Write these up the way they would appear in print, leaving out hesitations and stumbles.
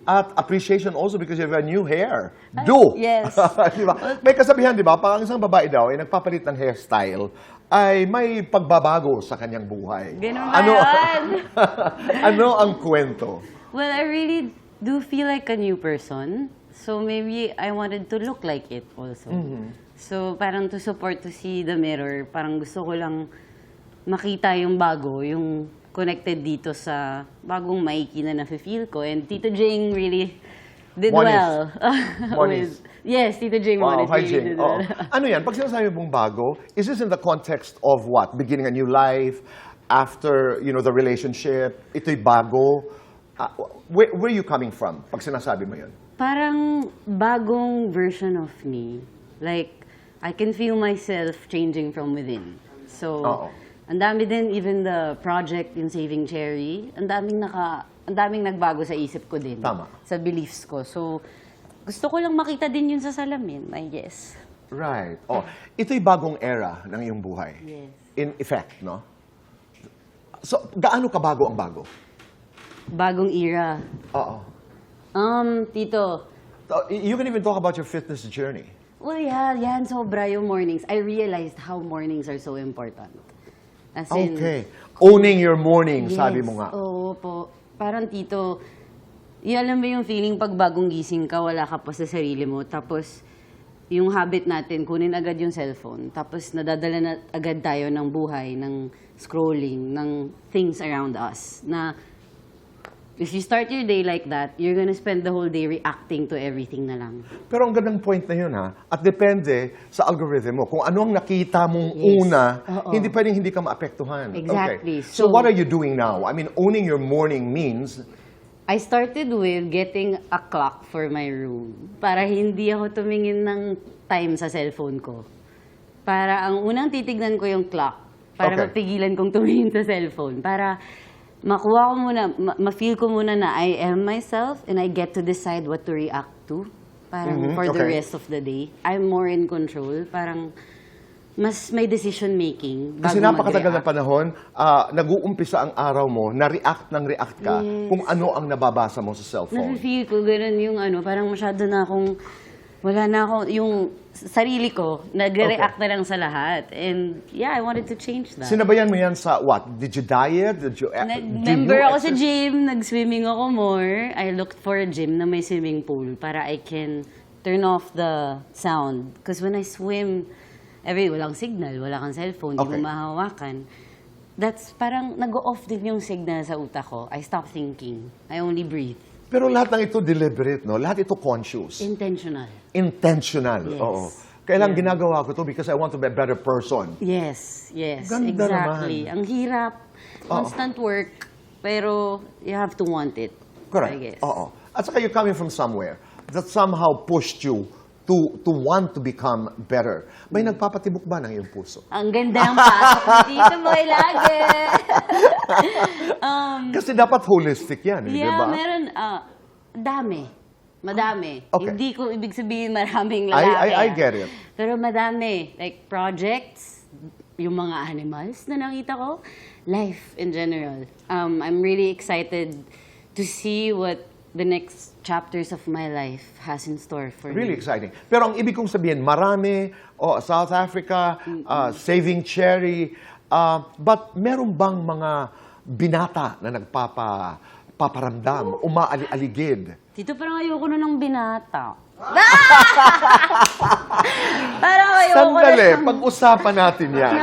At appreciation also because you have a new hair. Do! Yes. Diba? May kasabihan, di ba? Pag ang isang babae daw ay nagpapalit ng hairstyle, ay may pagbabago sa kanyang buhay. Ganun ba yan? Ano ang kwento? Well, I really do feel like a new person. So maybe I wanted to look like it also. So parang to support to see the mirror, parang gusto ko lang makita yung bago, yung connected dito sa bagong Mikey na nafe-feel ko. And Tito Jing really did Moniz. well. Moniz. Yes, Tito Jing Wow, Moniz hi really Jing. did well. Ano yan? Pag sinasabi mong bago, is this in the context of what? Beginning a new life? After, the relationship? Ito'y bago? Where are you coming from pag sinasabi mo yun? Parang bagong version of me. Like, I can feel myself changing from within. So, Oo. ang dami din, even the project, yung Saving Cherry, ang daming nagbago sa isip ko din. Tama. Sa beliefs ko. So, gusto ko lang makita din yun sa salamin, I guess. Right. Ito'y bagong era ng iyong buhay. Yes. In effect, no? So, gaano kabago ang bago? Bagong era. Oo. Tito, You can even talk about your fitness journey. well, yeah, yan sobra yung mornings. I realized how mornings are so important. As in, Okay. Owning your morning, sabi mo nga. Oo po. Parang Tito, alam mo yung feeling pag bagong gising ka, wala ka pa sa sarili mo. Tapos, yung habit natin, kunin agad yung cellphone. Tapos, nadadala na agad tayo ng buhay, ng scrolling, ng things around us. Na, if you start your day like that, you're gonna spend the whole day reacting to everything na lang. Pero ang gandang point na yun, ha? At depende sa algorithm mo. Kung ano ang nakita mong Yes. una, Oo. hindi pwedeng hindi ka maapektuhan. Exactly. Okay. So, So- what are you doing now? I mean, owning your morning means, I started with getting a clock for my room para hindi ako tumingin ng time sa cellphone ko. Para ang unang titignan ko yung clock, para Okay. mapigilan kong tumingin sa cellphone. Para makuha ko muna, ma-feel ko muna na I am myself and I get to decide what to react to. Parang for the okay. rest of the day. I'm more in control. Parang mas may decision making. kasi bago napakatagal na mag-react. panahon, nag-uumpisa ang araw mo, na-react ng react ka Yes. kung ano ang nababasa mo sa cellphone. Nafe-feel ko ganun yung parang masyado na akong, wala na ako, yung sarili ko, nagre-react na lang sa lahat. And yeah, I wanted to change that. Sinabayan mo yan sa what? Did you diet? Did you Nag-member ako sa gym, nag-swimming ako more. I looked for a gym na may swimming pool para I can turn off the sound. Because when I swim, walang signal, wala kang cellphone, Okay. di mo mahawakan. That's parang nag-off din yung signal sa utak ko. I stop thinking. I only breathe. Pero lahat ng ito deliberate, no? Lahat ito conscious. Intentional. Intentional. Yes. Oo. Kailan ginagawa ko to because I want to be a better person. Yes, yes, Ganda exactly. naman. Ang hirap, constant work, pero you have to want it. Correct. I guess. Oo. At saka you're coming from somewhere that somehow pushed you to want to become better. May nagpapatibok ba ng iyong puso? Ang ganda ng pasok ni Tito Boy lagi. Kasi dapat holistic yan, di Yeah, ba? meron, dami. Madami. Okay. Hindi ko ibig sabihin maraming I lalaki. get it. Pero madami. Like projects, yung mga animals na nakita ko, life in general. I'm really excited to see what the next chapters of my life has in store for Really me. exciting. Pero ang ibig kong sabihin, marami, South Africa, Saving Cherry, but meron bang mga binata na nagpaparamdam, umaali-aligid? Tito, parang ayoko na ng binata. Parang ayoko Sandali, na ng... pag-usapan natin yan.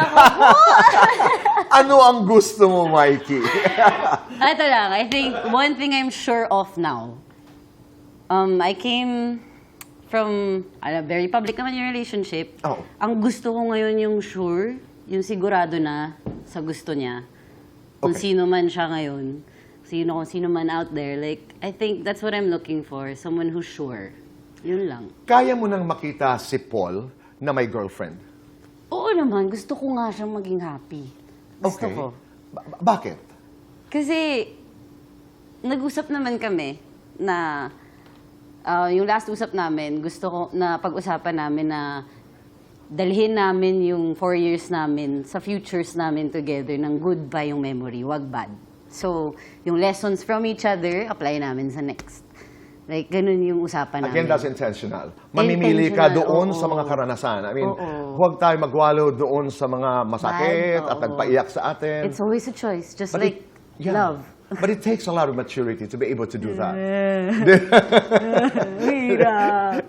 Ano ang gusto mo, Mikey? Ito lang, I think one thing I'm sure of now, I came from, very public naman yung relationship. Oo. Ang gusto ko ngayon yung sure, yung sigurado na sa gusto niya. Kung Okay. sino man siya ngayon, kung sino man out there. Like, I think that's what I'm looking for, someone who's sure. Yun lang. Kaya mo nang makita si Paul na may girlfriend? Oo naman, gusto ko nga siyang maging happy. Gusto Okay. ko. Bakit? Kasi, nag-usap naman kami na yung last usap namin, gusto ko na pag-usapan namin na dalhin namin yung 4 years namin sa futures namin together ng good ba yung memory, wag bad. So, yung lessons from each other, apply namin sa next. Like, ganun yung usapan Again, namin. that's intentional. Mamimili ka Intentional, doon oo. sa mga karanasan. I mean, Oo. huwag tayo magwalo doon sa mga masakit Bad, at oo. nagpaiyak sa atin. It's always a choice, just But like yeah. love. But it takes a lot of maturity to be able to do that. Hirap.